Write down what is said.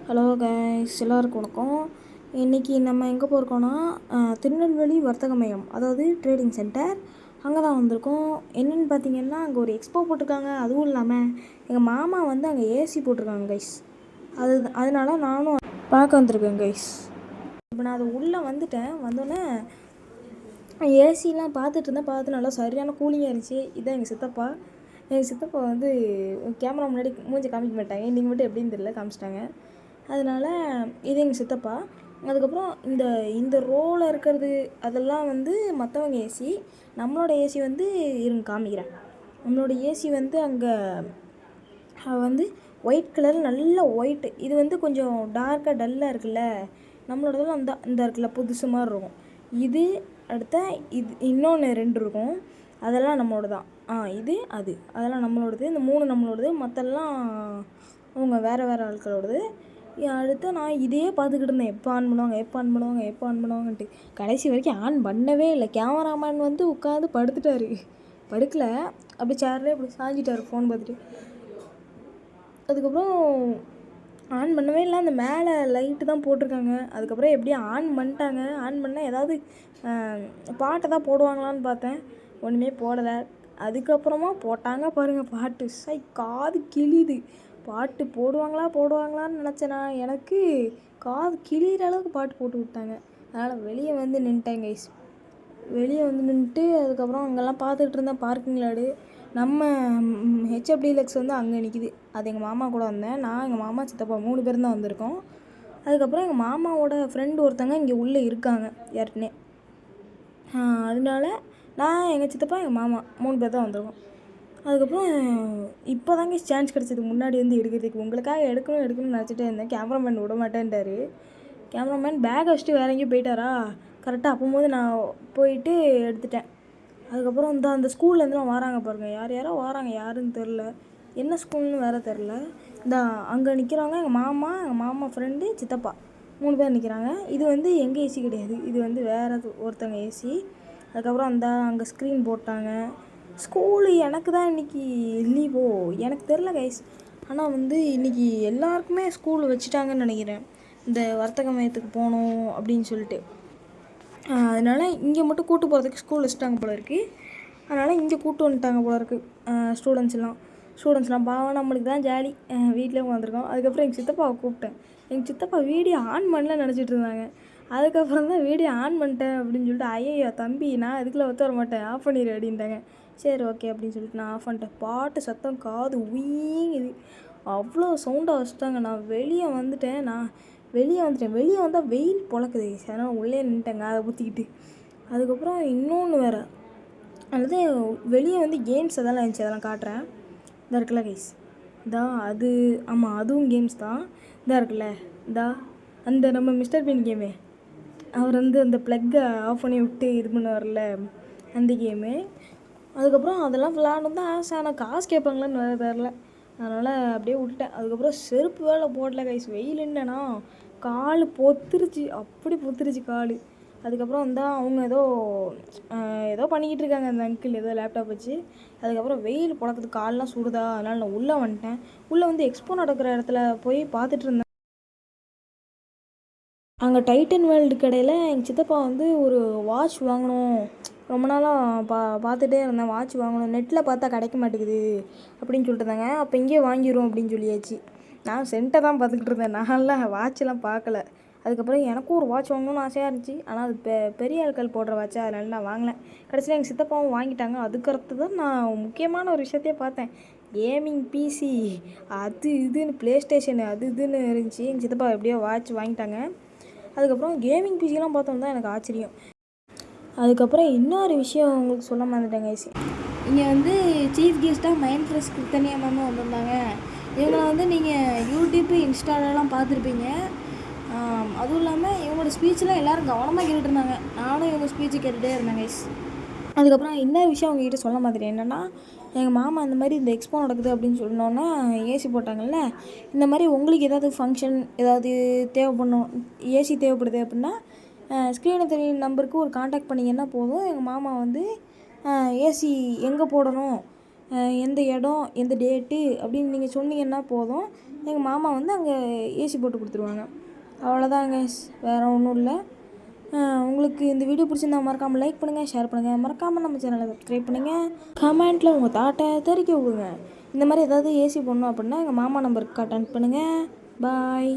Hello guys, எல்லாருக்கும் வணக்கம். இன்றைக்கி நம்ம எங்கே போயிருக்கோன்னா திருநெல்வேலி வர்த்தக மையம், அதாவது ட்ரேடிங் சென்டர். அங்கே தான் வந்திருக்கோம். என்னென்னு பார்த்தீங்கன்னா, அங்கே ஒரு எக்ஸ்போ போட்டிருக்காங்க. அதுவும் இல்லாமல் எங்கள் மாமா வந்து அங்கே ஏசி போட்டிருக்காங்க கைஸ். அதனால நானும் பார்க்க வந்திருக்கேன் கைஸ். இப்போ நான் அது உள்ளே வந்தோடனே ஏசிலாம் பார்த்துட்டு நல்லா சரியான கூலிங்காக இருந்துச்சு. இதான் எங்கள் சித்தப்பா வந்து கேமரா முன்னாடி மூஞ்சி காமிக்க மாட்டாங்க. இன்றைக்கி மட்டும் எப்படின்னு தெரியல, காமிச்சிட்டாங்க. அதனால் இது எங்கள் சித்தப்பா. அதுக்கப்புறம் இந்த ரோவில் இருக்கிறது அதெல்லாம் வந்து மற்றவங்க ஏசி. நம்மளோட ஏசி வந்து இருங்க காமிக்கிறேன். நம்மளோட ஏசி வந்து அங்கே வந்து ஒயிட் கலர், நல்ல ஒயிட்டு. இது வந்து கொஞ்சம் டார்க்காக டல்லாக இருக்குல்ல. நம்மளோடதெல்லாம் இந்த இருக்குல்ல, புதுசு மாதிரி இருக்கும். இது அடுத்த இது இன்னொன்று 2 இருக்கும். அதெல்லாம் நம்மளோட தான். அதெல்லாம் நம்மளோடது. இந்த 3 நம்மளோடது, மற்றெல்லாம் அவங்க வேறு ஆட்களோடது. அடுத்து நான் இதையே பார்த்துக்கிட்டு இருந்தேன், எப்போ ஆன் பண்ணுவாங்கன்ட்டு. கடைசி வரைக்கும் ஆன் பண்ணவே இல்லை. கேமராமேன் வந்து உட்காந்து படுக்கலை, அப்படி சேர்லேயே அப்படி சாஞ்சிட்டார் ஃபோன் பார்த்துட்டு. அதுக்கப்புறம் ஆன் பண்ணவே இல்லை. அந்த மேலே லைட்டு தான் போட்டிருக்காங்க. அதுக்கப்புறம் எப்படியும் ஆன் பண்ணிட்டாங்க. ஆன் பண்ணால் ஏதாவது பாட்டை தான் போடுவாங்களான்னு பார்த்தேன், ஒன்றுமே போடலை. அதுக்கப்புறமா போட்டாங்க பாருங்கள் பாட்டு. காது கிழியுது. பாட்டு போடுவாங்களான்னு நினச்சேன் நான். எனக்கு காது கிழிகிற அளவுக்கு பாட்டு போட்டு விட்டாங்க. அதனால் வெளியே வந்து நின்ட்டேன் கைஸ். வெளியே வந்து நின்றுட்டு அதுக்கப்புறம் அங்கெல்லாம் பார்த்துட்டு இருந்தேன். பார்க்கிங் லாடு நம்ம ஹெச்எஃப் டீலக்ஸ் வந்து அங்கே நிற்கிது. அது எங்கள் மாமா கூட வந்தேன். நான், எங்கள் மாமா, சித்தப்பா 3 பேர் தான் வந்திருக்கோம். அதுக்கப்புறம் எங்கள் மாமாவோட ஃப்ரெண்டு ஒருத்தங்க இங்கே உள்ளே இருக்காங்க யாருக்குன்னே. அதனால நான், எங்கள் சித்தப்பா, எங்கள் மாமா 3 பேர் தான் வந்திருக்கோம். அதுக்கப்புறம் இப்போ தாங்க சான்ஸ் கிடச்சிது முன்னாடி வந்து எடுக்கிறதுக்கு. உங்களுக்காக எடுக்கணும்னு நினச்சிட்டே இருந்தேன். கேமராமேன் விட மாட்டேன்ட்டார். கேமராமேன் பேக்கை வச்சுட்டு வேற எங்கேயும் போயிட்டாரா. கரெக்டாக அப்போது நான் போயிட்டு எடுத்துட்டேன். அதுக்கப்புறம் அந்த ஸ்கூல்லேருந்துலாம் வராங்க பாருங்கள். யாரோ வராங்க, யாருன்னு தெரில, என்ன ஸ்கூல்னு வேறு தெரில. அங்கே நிற்கிறாங்க எங்கள் மாமா ஃப்ரெண்டு, சித்தப்பா 3 பேர் நிற்கிறாங்க. இது வந்து எங்கள் ஏசி கிடையாது, இது வந்து வேறு ஒருத்தங்க ஏசி. அதுக்கப்புறம் அங்கே ஸ்க்ரீன் போட்டாங்க. ஸ்கூலு எனக்கு தான் இன்றைக்கி லீவோ எனக்கு தெரில கைஸ். ஆனால் வந்து இன்றைக்கி எல்லாருக்குமே ஸ்கூல் வச்சுட்டாங்கன்னு நினைக்கிறேன், இந்த வர்த்தக மையத்துக்கு போகணும் அப்படின்னு சொல்லிட்டு. அதனால் இங்கே மட்டும் கூட்டு போகிறதுக்கு ஸ்கூல் வச்சுட்டாங்க போல இருக்குது. அதனால் இங்கே கூட்டு வந்துட்டாங்க போல இருக்குது ஸ்டூடெண்ட்ஸ்லாம். பாவம், நம்மளுக்கு தான் ஜாலி, வீட்டிலே உட்காந்துருக்கோம். அதுக்கப்புறம் எங்கள் சித்தப்பாவை கூப்பிட்டேன். எங்கள் சித்தப்பா வீடியோ ஆன் பண்ணல நினச்சிட்டு இருந்தாங்க. அதுக்கப்புறம் தான் வீடியோ ஆன் பண்ணிட்டேன் அப்படின்னு சொல்லிட்டு, ஐயோ தம்பி, நான் இதுக்குள்ளே ஒத்து வர மாட்டேன், ஆஃப் பண்ணிடு அப்படின்ட்டாங்க. சரி ஓகே அப்படின்னு சொல்லிட்டு நான் ஆஃப் பண்ணிட்டேன். பாட்டு சத்தம் காது உயிங்குது, அவ்வளோ சவுண்டாக வச்சுட்டாங்க. நான் வெளியே வந்துட்டேன். வெளியே வந்தால் வெயில் பொழக்குது. அதனால் உள்ளே நின்ட்டேங்க அதை ஊற்றிக்கிட்டு. அதுக்கப்புறம் இன்னொன்று வேறு, அல்லது வெளியே வந்து கேம்ஸ் அதெல்லாம் இருந்துச்சு, அதெல்லாம் காட்டுறேன். இதாக இருக்குல்ல கைஸ், அது ஆமாம், அதுவும் கேம்ஸ் தான். இதாக இருக்குல்ல, அந்த நம்ம மிஸ்டர் பீன் கேமு, அவர் வந்து அந்த ப்ளக்கை ஆஃப் பண்ணி விட்டு இது பண்ணுவார்ல, அந்த கேமு. அதுக்கப்புறம் அதெல்லாம் விளாடணும் தான் ஆசை. ஆனால் காசு கேட்பாங்களான்னு வேறு தெரில, அதனால் அப்படியே விட்டுட்டேன். அதுக்கப்புறம் செருப்பு வேலை போடல கைஸ். வெயில் என்னன்னா கால் பொத்துருச்சு கால். அதுக்கப்புறம் அவங்க ஏதோ பண்ணிக்கிட்டு இருக்காங்க அந்த அங்கிள், ஏதோ லேப்டாப் வச்சு. அதுக்கப்புறம் வெயில் பொழக்குது, கால்லாம் சுடுதா. அதனால் நான் உள்ளே வந்துட்டேன். உள்ளே வந்து எக்ஸ்போ நடக்கிற இடத்துல போய் பார்த்துட்டு இருந்தேன். அங்கே டைட்டன் வேர்ல்டு கடையில் எங்கள் சித்தப்பா வந்து ஒரு வாட்ச் வாங்கணும், ரொம்ப நாளாக பார்த்துட்டே இருந்தேன். வாட்ச் வாங்கணும், நெட்டில் பார்த்தா கிடைக்க மாட்டேங்குது அப்படின்னு சொல்லிட்டு இருந்தாங்க. அப்போ இங்கேயே வாங்கிடுவோம் அப்படின்னு சொல்லியாச்சு. நான் சென்ட்டை தான் பார்த்துக்கிட்டு இருந்தேன், நான்லாம் வாட்செலாம் பார்க்கல. அதுக்கப்புறம் எனக்கும் ஒரு வாட்ச் வாங்கணும்னு ஆசையாக இருந்துச்சு. ஆனால் அது பெரிய ஆட்கள் போடுற வாட்சா, அதனால நான் வாங்கினேன். கடைசியில் எங்கள் சித்தப்பாவும் வாங்கிட்டாங்க. அதுக்கடுத்து தான் நான் முக்கியமான ஒரு விஷயத்தையே பார்த்தேன். கேமிங் பிசி அது இதுன்னு, ப்ளே ஸ்டேஷனு அது இதுன்னு இருந்துச்சு. எங்கள் சித்தப்பா எப்படியோ வாட்ச் வாங்கிட்டாங்க. அதுக்கப்புறம் கேமிங் பிசிலாம் பார்த்தோம் தான் எனக்கு ஆச்சரியம். அதுக்கப்புறம் இன்னொரு விஷயம் உங்களுக்கு சொல்ல மறந்துட்டேங்க. இங்கே வந்து சீஃப் கெஸ்ட்டாக மைண்ட் ஃப்ரெஷ் கிருத்தனியா மேம் வந்திருந்தாங்க. இவங்களை வந்து நீங்கள் யூடியூப்பு, இன்ஸ்டாலெலாம் பார்த்துருப்பீங்க. அதுவும் இல்லாமல் இவங்களோட ஸ்பீச்செலாம் எல்லோரும் கவனமாக கேட்டுட்டு இருந்தாங்க. நானும் இவங்க ஸ்பீச்சு கேட்டுகிட்டே இருந்தேன் கைஸ். அதுக்கப்புறம் இன்னொரு விஷயம் அவங்ககிட்ட சொல்ல மாதிரி என்னென்னா, எங்கள் மாமா இந்த மாதிரி இந்த எக்ஸ்போ நடக்குது அப்படின்னு சொன்னோன்னா ஏசி போட்டாங்கல்ல. இந்த மாதிரி உங்களுக்கு ஏதாவது ஃபங்க்ஷன் ஏதாவது ஏசி தேவைப்படுது அப்படின்னா ஸ்க்ரீனில் தெரியும் நம்பருக்கு ஒரு காண்டாக்ட் பண்ணிங்கன்னா போதும். எங்கள் மாமா வந்து ஏசி எங்கே போடணும், எந்த இடம் எந்த டேட்டு அப்படின்னு நீங்கள் சொன்னீங்கன்னா போதும், எங்கள் மாமா வந்து அங்கே ஏசி போட்டு கொடுத்துருவாங்க. அவ்வளோதாங்க, வேறு ஒன்றும் இல்லை. உங்களுக்கு இந்த வீடியோ பிடிச்சிருந்தா மறக்காமல் லைக் பண்ணுங்கள், ஷேர் பண்ணுங்கள், மறக்காமல் நம்ம சேனலை சப்ஸ்கிரைப் பண்ணுங்கள். கமெண்ட்டில் உங்கள் தாட்டை தெரிவிக்க விடுங்க. இந்த மாதிரி ஏதாவது ஏசி போடணும் அப்படின்னா எங்கள் மாமா நம்பருக்கு கான்டாக்ட் பண்ணுங்கள். பாய்.